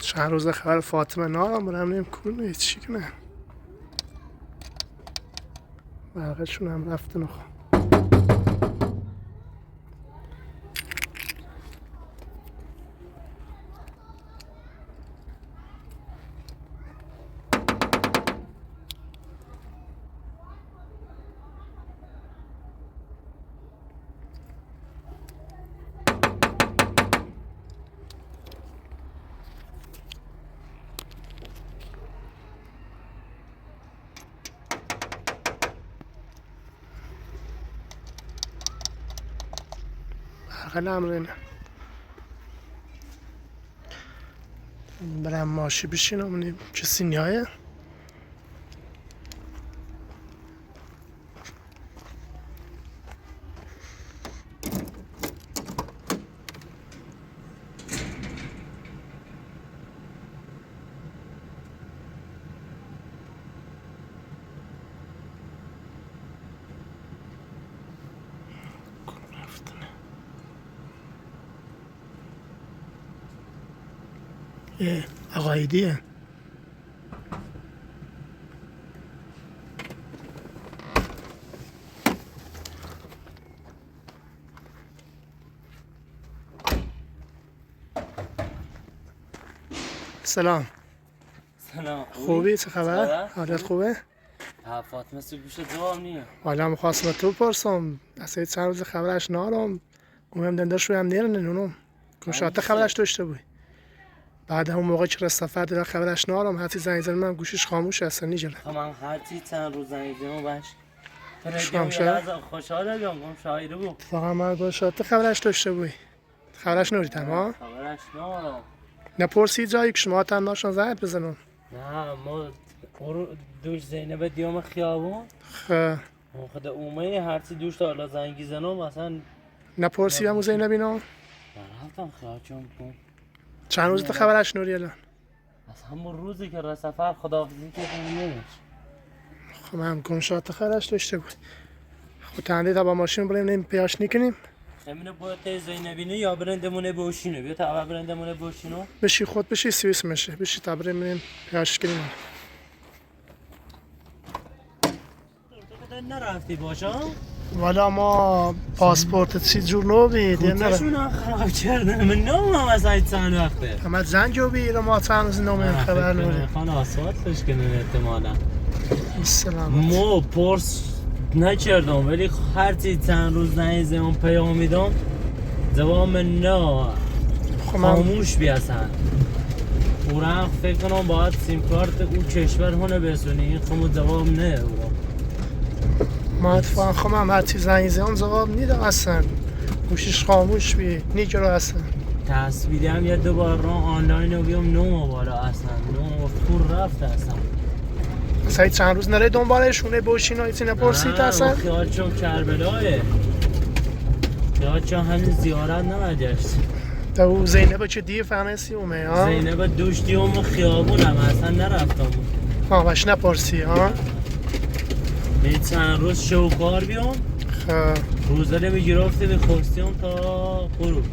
چند روز خبر فاطمه نارم برم نیم کنه چی کنه برقشون هم رفته نخوا برقه نمرینه برم ماشی بشینم نیم چه سینیایه عقایدیه سلام سلام خوبی چه خبر؟ حالت خوبه؟ فاطمه سو گوشه جواب نیه حالا میخواستم تو پرسم اصلا چند روز خبرش نارم اونم دندش رویم نیرن نونم کنشاته خبرش داشته بوی بعد همون موقع که سفر دیدم خبرش نارم هرچی زنگ زدم من گوشش خاموش اصلا نیجله من هرچی چند روز زنگ زدم باش شام شد خوشحاله بیام گم شاعری بود فقط من کنشاته خبرش داشته بوی خبرش نوریدم ها خبرش نارم نپرسی جایی که شما تن ناشون زنگ بزنم نه ما دوش زینب دیوم خیابون خدا اومه هرچی دوش تا حالا زنگی زنم اصلا نپرسی همون زینب اینا رفتم خیال چون کن چند روز تا خبرش نوری الان از همون روزی که را سفر خداحافظی که نمیش خب من کنشات خبرش داشته بود خب تنده تا با ماشین بریم نیم پیاش نکنیم همینو باید زینبینه یا برندمونه بوشینو بیا تا برندمونه بوشینو بشی خود بشی سویس میشه بشی تا بریم پیاش کنیم نرفتی باشا؟ والا ما پاسپورت چی جور نو بید خودشون خراب کردن من نومم از این چند وقته اما زنجو بید ما چند روز نومیم خبر نوری خانه آسفالتش کنن احتمالا سلامت ما پرس نکردم ولی هرچی چند روز نایزم پیام میدم جواب نه خاموش بیاسن اورم فکر کنم باید سیم کارت او کشور هونه بسونی این خمو جواب نه اورم ما اتفاقا خب هم هر چیز زنگیزه هم جواب نیدم اصلا گوشش خاموش بی نیجا رو اصلا تصویری هم یه دوبار را آنلاین رو بیام نومو بالا اصلا نومو فور رفت اصلا اصلا چند روز نره دنبالشونه باشین هایتی نپرسید اصلا خیال چون کربلایه خیال چون همین زیارت نمجشت تو زینب چه دیه فهمسی اومه ها؟ زینب دوش دیوم خیابونم اصلا نرفتم ها باش نپرسی ها؟ به چند روز شوکار بیام روزه می گرفته به خوستیم تا غروب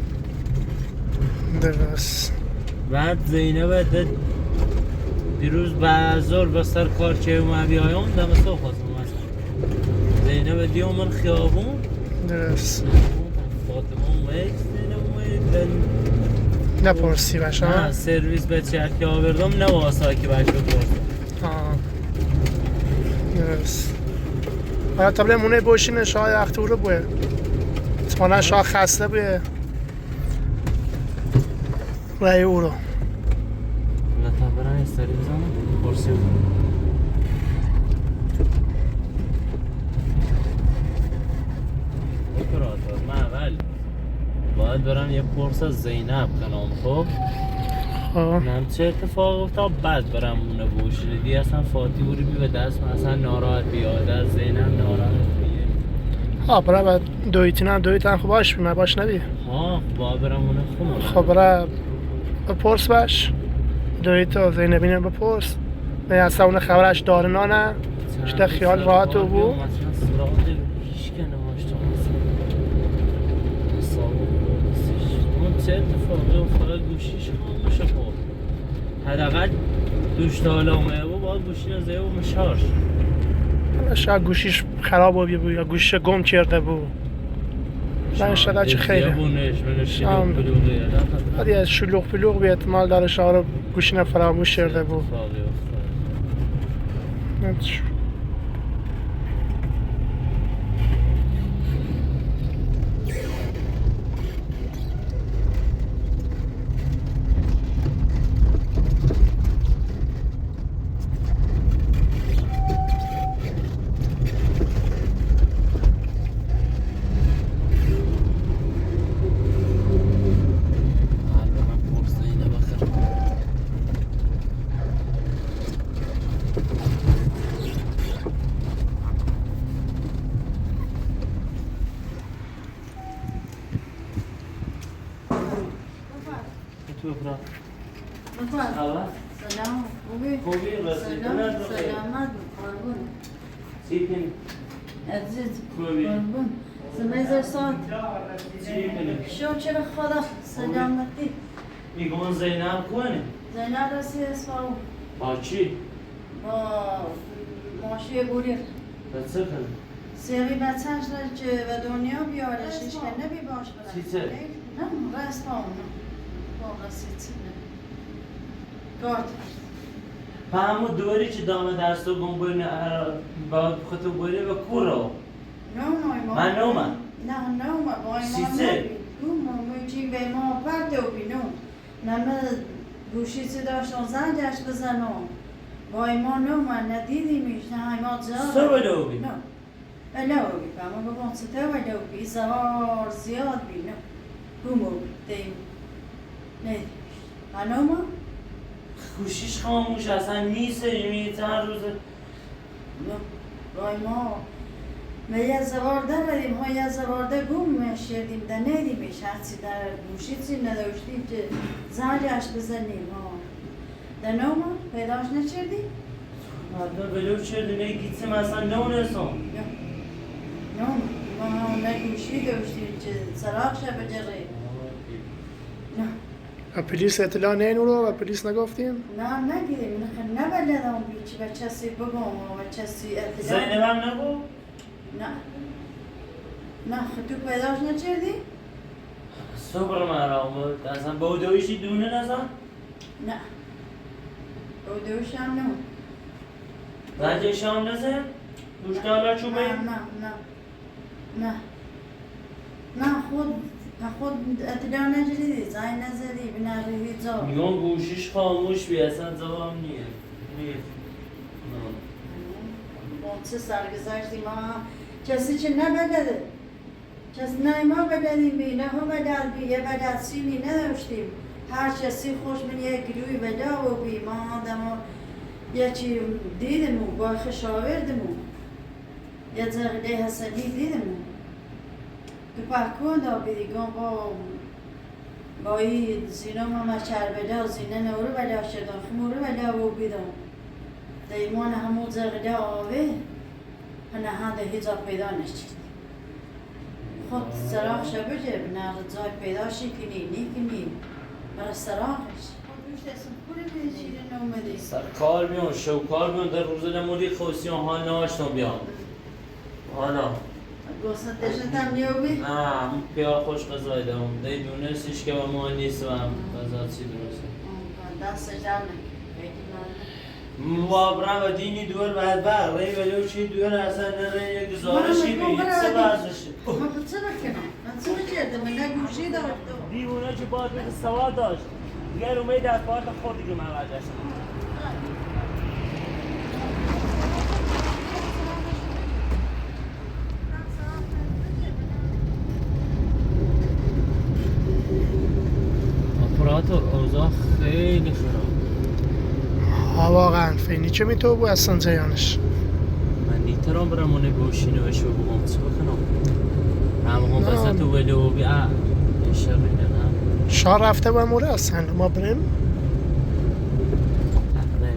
درست بعد زینب دیروز بعضار بستر کار چه اومه بیایم دم صبح خواستم مثلا زینب دیوم من خیابون درست فاطمه اومه زینب اومه نپرسی باش ها؟ نه سرویس به چرکی آوردم نه واسه که باش بپرسم درست حالا تا مونه باشینه شاید اختور رو بوه اتمانا شاید خسته بوه رای او رو لطفا برای استری بزنم پرسی بزنم اکراتور من اول باید برم یه پرس از زینب کنم خب نم چه اتفاق افتاد بعد برم اونه بوشیده دی اصلا فاتی بوری بی به دست من اصلا ناراحت بیاد از زینب ناراحت بیه برای دویتن خب باش بیم باش نبی باید برم اونه خونه خب برای بپرس باش دویتا زینبینه بپرس به اصلا اون خبرش داره نه چه خیال راحت رو بو چه اتفاقی افتاد گوشیش خاموشه خب حداقل دوش تالامه و باید گوشی نزده و مشارش شاید گوشیش خراب بود یا گوشیش گم کرده بود. نه انشالله چه خیره. ولی از شلوغ پلوغ به احتمال داره شهر گوشی فراموش کرده بود. سلام خوبی؟ سلامت قربون عزیز قربون سمیزر ساعت شو چرا خدا سلامتی میگون زینب کنه زینب رسی اسفاو با چی؟ با ماشی بوریر با چه کنه؟ سیری بچهش را که به دنیا بیاره شیش که نبی باش برد چی چه؟ نه را اسفاو نه با رسی چی نه گارد و همون دوری که دامه دستو گم برین با خطو برین و کورو من نومم نه با ایمان نبی موچی به ما پرده و بینون نمه گوشی چی داشتن زنگش بزنم با ایمان نومم ندیدیمیش نه ایمان زیاد سو بلو بی؟ نه بلو بی اما بابا سته بلو بی زهار زیاد بی نه گمو بی دیم ندیمیش من نومم گوشیش خاموش اصلا نیست چند روزه وای ما یه زوارده بدیم ها یه زوارده گم شدیم ده ندیمیش هرچی در گوشی چی نداشتیم که زنگش بزنیم ها ده نوما پیداش نچردی؟ حتما بلو چردی نه گیتیم اصلا نونستم نوما ما نه گوشی داشتیم که سراغ شب جره نه و پلیس اطلاع نینو و پلیس نگفتیم؟ نه نگیریم نبلدم بیچی و چسی بگم و چسی اطلاع زینب هم نگو؟ نه تو پیداش نچردی؟ صبر مرا اومد اصلا با دویشی دونه نزن؟ نه با دویش هم نه زنجه شام نزن؟ دوش دالا چوبه؟ نه خود اطلاع نجدیدی زنگ نزدی بناری جا میگم گوشیش خاموش بی اصلا جواب نیه با چه سرگذشتی ما کسی چه نبلده کسی نه ما بلدیم بی نه هم بلد بی یه بلد سینی نداشتیم هر کسی خوش من یه گروی بلا و بی ما آدم یه چی دیدمو با خشاوردمو یه زغله حسنی دیدمو تو پاکون دا بیدیگان با این زینه ما چربلا زینه نورو بلا شدن خمورو بلا و بیدم دیمان همون زغله آوه هنه هنده هیچا پیدا نشید خود سراغ شبه جه بنا رضای پیدا شکنی نیکنی برای سراغش خود اسم پولی بیشیره نومدی سر کار بیان شو کار بیان در روز نمودی خوصیان ها ناشتم بیان حالا گوست دشت هم نیوبی؟ نه پیا خوش قضای دارم دی دونستش که با ما نیست و هم قضا چی درسته دست جمع موابرم و دینی دور بعد بر ری ولو چی دور اصلا نره یک گزارشی به هیچ سه برزشی ما چه بکنم؟ من چه بکردم؟ من نگوشی داشتم دیوونه که باید به سواد داشت دیگر امید از پارت خود دیگه من برداشتم اپراتور اوضاع خیلی خراب واقعا فینی چه میتو بود اصلا جایانش من نیترام برم اونه گوشینه بشه و بگم چه بکنم همه هم بسه تو ولو بی اشاره نه شاه رفته با موره اصلا ما بریم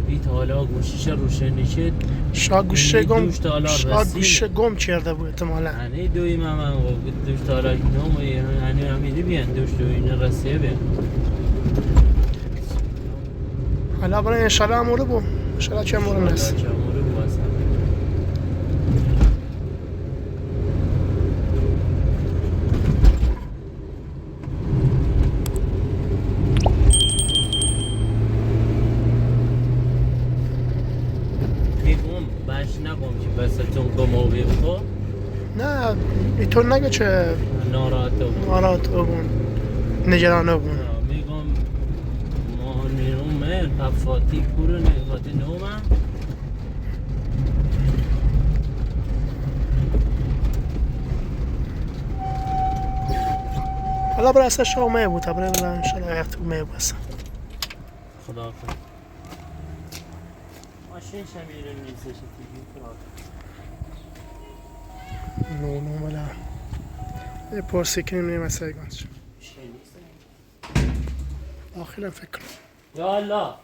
بیت حالا گوشیش روشنی شد شاه گوشه گم کرده بود احتمالا یعنی دوی من دوش تالا نوم یعنی همیدی بیان دوش دوی این رسیه بیان حالا برای انشالله اموره بو انشالله چه اموره نست چه اموره بو اصلا میگم باش نگم که بستون گماوی بخو نه اینطور نگه چه ناراحت بو ناراحت بون نگرانه بون میگم ما نیرومه پفاتی کورو نفاتی نومم حالا برای اصلا شامه بود برای برای انشالله وقتی اومه بسن خدا حافظ ماشین شمیره نیستش تیگی فراد نونو ملا یه پرسی کنیم نیم از سیگانش آخیرم فکر کنم یا الله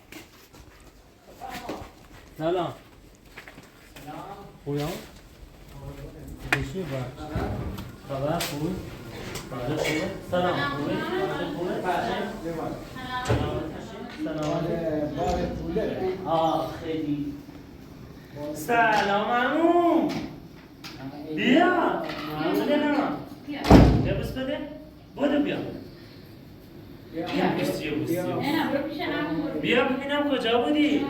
سلام خوبی هم؟ بشی باش خبر خوب؟ سلام خوبی؟ سلام آه خیلی سلام عموم بیا عموم نه بیا بس بده بودو بیا بیا ببینم کجا بودی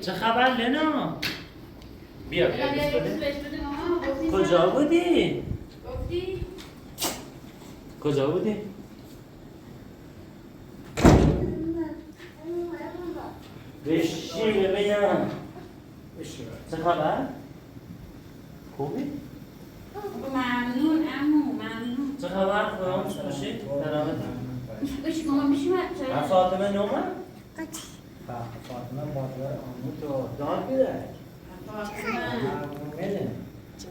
چه خبر لنا بیا بیا بس بده کجا بودی کجا بودی بشی ببینم چه خبر خوبی ممنون عمو ممنون چه خبر فراموش باشی سلامتی بشی گمان بشی من فاطمه نومه فاطمه مادر عمو تو دار بیده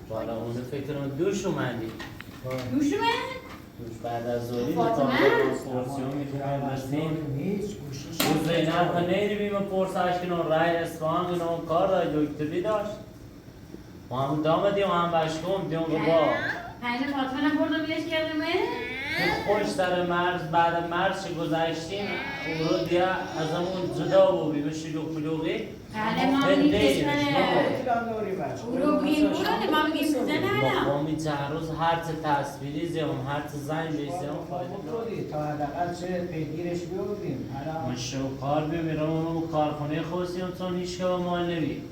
والا اون فکر کنم دوش اومدی دوش من دوش بعد از ظهری فاطمه؟ پورسیون میتونم برسیم نیست گوشیش اون زینب ها نیری بیم پرسش کنم رای اصفهان کنم کار را دکتری داشت و هم دامدیم و هم بشکم دیون رو با پنج فاطمه نبردم بیش کردم خوش سر مرز بعد مرز که گذشتیم او رو دیگه از همون جدا بودیم به شلوغ پلوغی بله ما میگیم کشمنه او رو بگیم برو ما میگیم سوزه نه ما می چه روز هر چه تصویری زیم هر چه زنگ بیسیم فایده تا حداقل چه پیگیرش بیاردیم ما شوکار بمیرم اونو کارخونه خوستیم چون هیچ که با مال نبید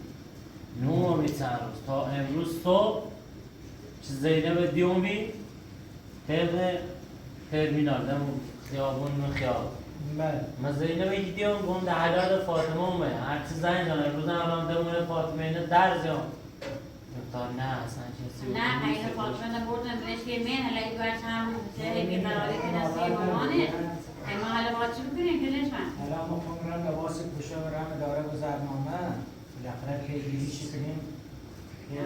نو می چه روز تا امروز صبح چه زینب دیومی طبق ترمینال دم خیابون خیابون بله ما زینب دیدیم گم در حداد فاطمه اومه هرچی زنگ دارم امروز هم دمونه فاطمه اینه در زیام تا نه اصلا کسی نه پنج فاطمه نبردم بیش که من حالا ای باید چند روز چه بیقراری کنه سی مامانه اما حالا باید چی بکنیم کلش من حالا ما کنم لباس پوشه و رم داره گذرنامه بالاخره پیگیریشی کنیم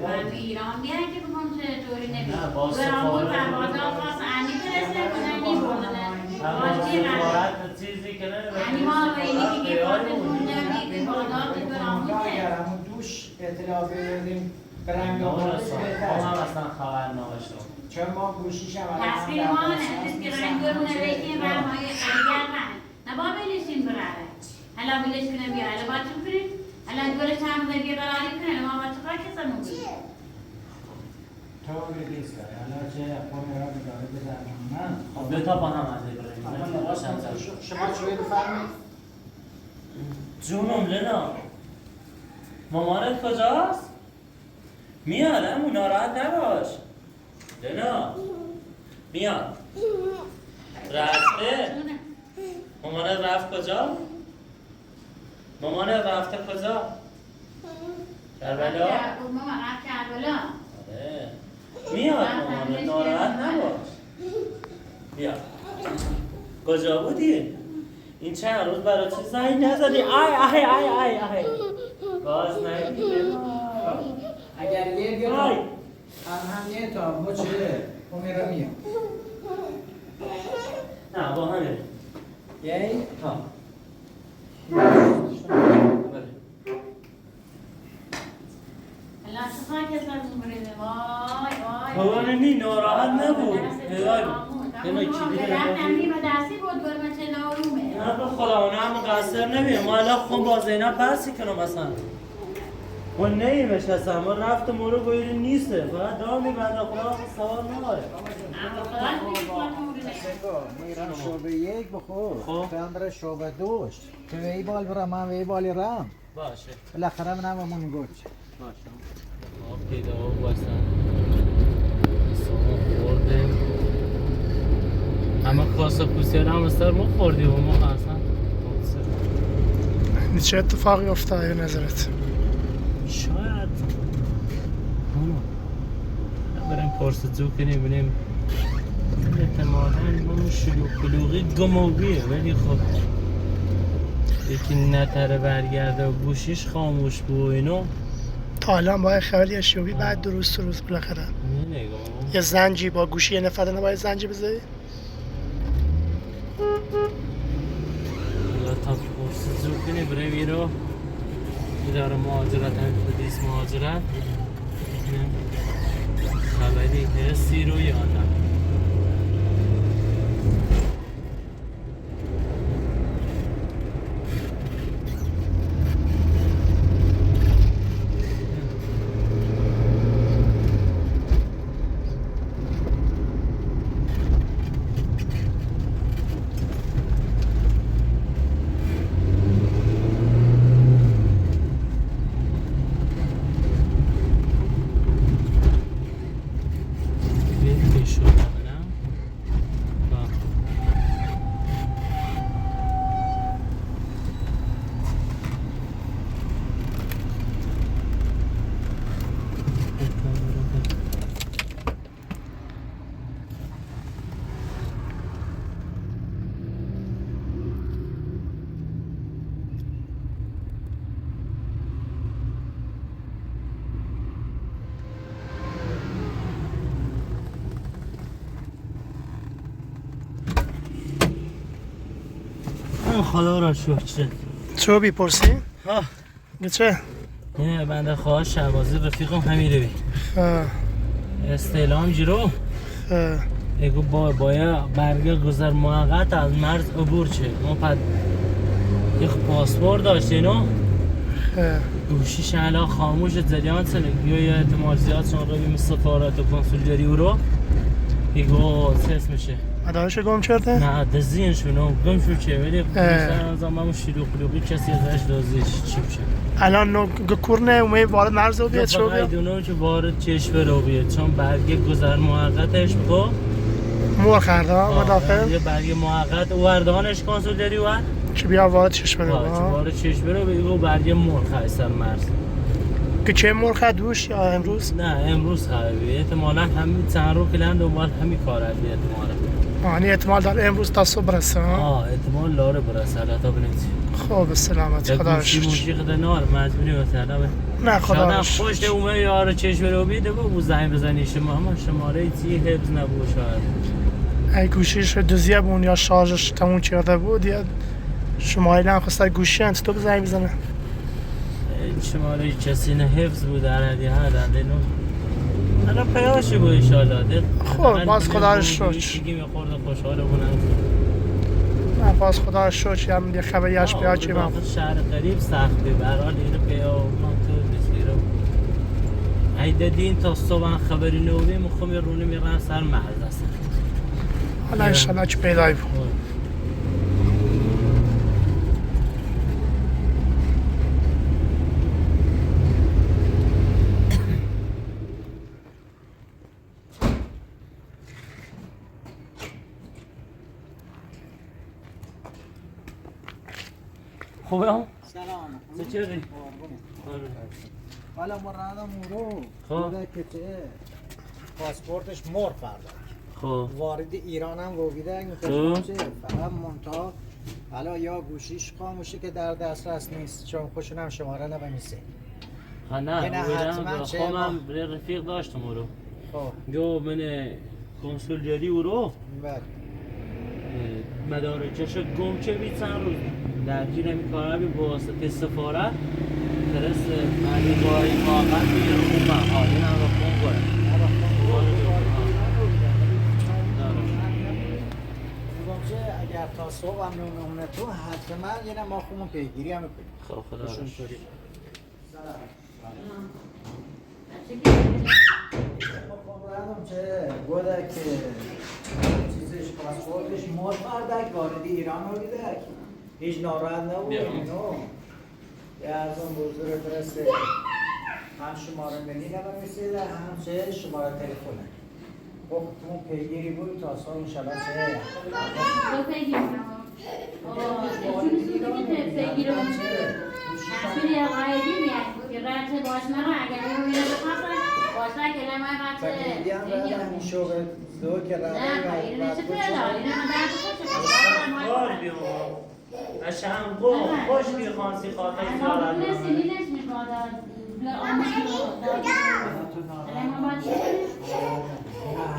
من به ایران بیان که بگم چه طوری نبید نه، با برام بود سفارت پروازها خواست انی برسه کنن این بردنه سفارت چیزی که نه انی ما بینی که گفت خونده بیدی برداد برام اونجا بود اگر همون دوش اطلاع بیاردیم برنگ نه آمازش رسان ما بهتر هم اصلا خبر نداشتم چون ما گوشیش هم تصویر ما نه که رنگ برونه بیدی برمای اگر من نبا بلیشیم براره حالا بلیش کنه بیا حالا با چون کنیم حالا گلش هم زدی قراری کنه ما با چکار کسا موگی طوری نیست حالا چه اقوام را داره گذرنامه خب دو تا با هم عزیز شما چوی بفرمایید جونم لنا مامانت کجاست؟ میاد امو ناراحت نباش لنا میاد رفته مامانت رفت کجا؟ مامانت رفته کجا؟ کربلا؟ ماما رفت کربلا آره میاد مامانت ناراحت نباش بیا کجا بودی؟ این چند روز برای چه زنگ نزدی؟ آی باز نگیده اگر یه گرم آی هم یه تا مچه امی را میام نه با همه یه ها الان چکار کسا مورده وای بابا نی ناراحت نبود هدای بود نه چی دیگه دستی بود برمه چه لارومه نه به خدا اونا هم مقصر نمیم ما الان خون با زینب پرسی کنم اصلا ما نیمش هستم ما رفتم رو باید نیسته فقط دار میبنده خدا سوال نماره میرم شعبه یک بخور خب. بندر شعبه دوش تو ای بال برم من ای بالی رم باشه بالاخره من همون گوچ باشه آب پیدا و بستن سامان خورده اما کاسا کوسی هم استر ما خوردیم و ما اصلا چه اتفاقی افتاد یا نظرت؟ شاید اونو بریم پرسجو کنیم ببینیم احتمالاً همون شلوغ کلوغی گموگیه ولی خب یکی نتره برگرده و گوشیش خاموش بود و اینو تا الان باید خبری اشیابی بعد درست بالاخره نگاه یه زنجی با گوشی یه نفر نباید زنجی بذاری؟ یا تا پرسجو کنیم بریم یه رو اداره مهاجرت همین پلیس مهاجرت خبری هستی رو یا نه خدا را شکر چه بیپرسی؟ ها چه؟ اینه بنده خواه شهبازی رفیقم همین روی استعلام جیرو اگه باید برگه گذر موقت از مرز عبور چه ما پد یک پاسپورت داشته اینو گوشیش الان خاموش زدیان سنه یا احتمال زیاد چون روی سفارت و کنسولگری او رو بگو سس میشه مدارش گم کرده؟ نه دزینش بینو گم شو چه ولی بیشتر از همون شلوغی کسی ازش دازیش چی میشه الان نو کورنه اومه وارد مرز رو بیاد شو بیاد دونو که وارد چشم رو بیاد چون برگه گذر موقتش بگو مور خرده مدافع یه برگه موقت وردانش کنسولگری وارد که بیا وارد چشم رو وارد چشم رو بگو برگه مور خواهستر مرز که چه مرخ دوش یا امروز؟ نه امروز خواهی احتمالا همین چند رو کلند دنبال همین کار هست احتمالا آنی احتمال داره امروز تا صبح برسه احتمال لاره برسه تا بنیتی خب سلامتی خدا رو شکر موسیقی ده نار مجبوری مثلا نه خدا رو شکر خوش اومه یار چشم رو بیده با زنگ بزنی شما اما شماره چی حفظ نبود شاید ای گوشیش دوزیه بون یا شارژش تموم کرده بود یا شماره هم خواسته گوشی انت تو بزنی بزنه شماره کسی نه حفظ بود در هدیه ها دنده نو حالا پیاشی بود انشالله خب باز خدا رو شکر دیگه میخورد خوشحال بونم نه باز خدا رو شکر هم یه خبریش بیا چی من شهر قریب سخته برحال اینو پیا من تو بسیرم ایده دین تا صبح خبری نوبی مخوام رونه میرن سر مرز هستن حالا انشالله چی پیدایی بود خوبه هم؟ سلام چطوری؟ حالا مرادم رو خب. بوده که چه پاسپورتش مر فردا خب وارد ایران هم رویده این چه فقط منتها حالا یا گوشیش خاموشه که در دسترس نیست چون خوشون هم شماره نبنیسه نه نه حتما خب من رفیق داشتم او رو خب جو من کنسولگری او رو بله مدارکش گم چه بید چند روز درگیر همی کارا بی بواسطه سفارت فرست مردی با این واقعا بیر رو من حالی هم رو خون کنه اگر تا صبح هم نمونه تو حتما یه ما خودمون پیگیری هم بکنیم. خب خدا بهشون راست. طوری. خب چه بوده که چیزش پاسپورتش مردک وارد ایران رو دیدک هیچ ناراحت نبود اینو یه از اون بزرگ فرسته هم شماره ملی نمیسیده هم چه شماره تلفونه خب تو پیگیری بود تا سال شبه چه تو پیگیرم پیگیرم اصلی آقایدی میاد که رد باش مرا اگر اون میره بخواه باشه که نمای فکر دیدم بعد همین شغل دو که رده نه اینه چه پیدا اینه من درد خوشه بار بیام اشم گو خوش بیخوانسی خاطر زیارت سینیلش میخواد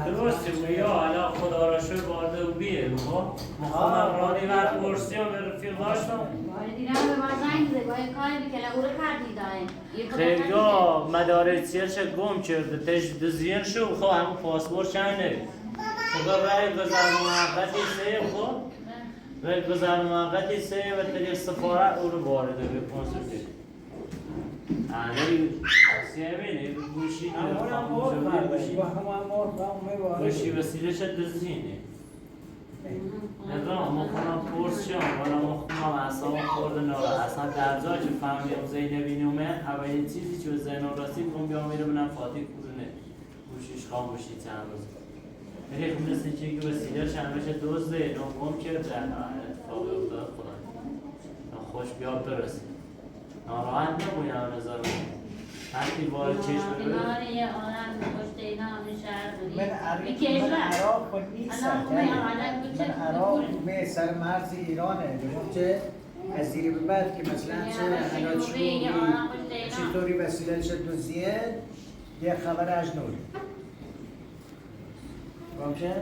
درسته بوی یا حالا خدا را شوی بارده و بیه مخونم رانی ور پرسی و به رفیق داشتم خیلی ها مدارسیش گم کرده تش دزین شو خب همون پاسپورت چنده خدا رای گذر موقتی سه خب رای گذر موقتی سه و طریق سفارت او رو بارده به کنسولتی سیمینه گوشی گوشی وسیله شد دزینه نظام مخونم پرس شم ولی مخونم اصلا خورده نارا اصلا در جا که فهمیم زینبی نومه اولین چیزی که زینب راسید کن بیام میره بنام فاتح کورونه گوشیش خاموشی چند روز خیلی خب مثل چی که وسیله چند بشه دوزده نام کرد اتفاقی افتاد خدا خوش بیاد برسید ناراحت نبویم نظر هرکی وارد چشم بره من عراق خود نیستم من عراق می سر مرز ایرانه بگم چه از دیگه به بعد که مثلا چه حالات شروعی چطوری وسیله شد دوزیه یه خبر اجنوری بگم چه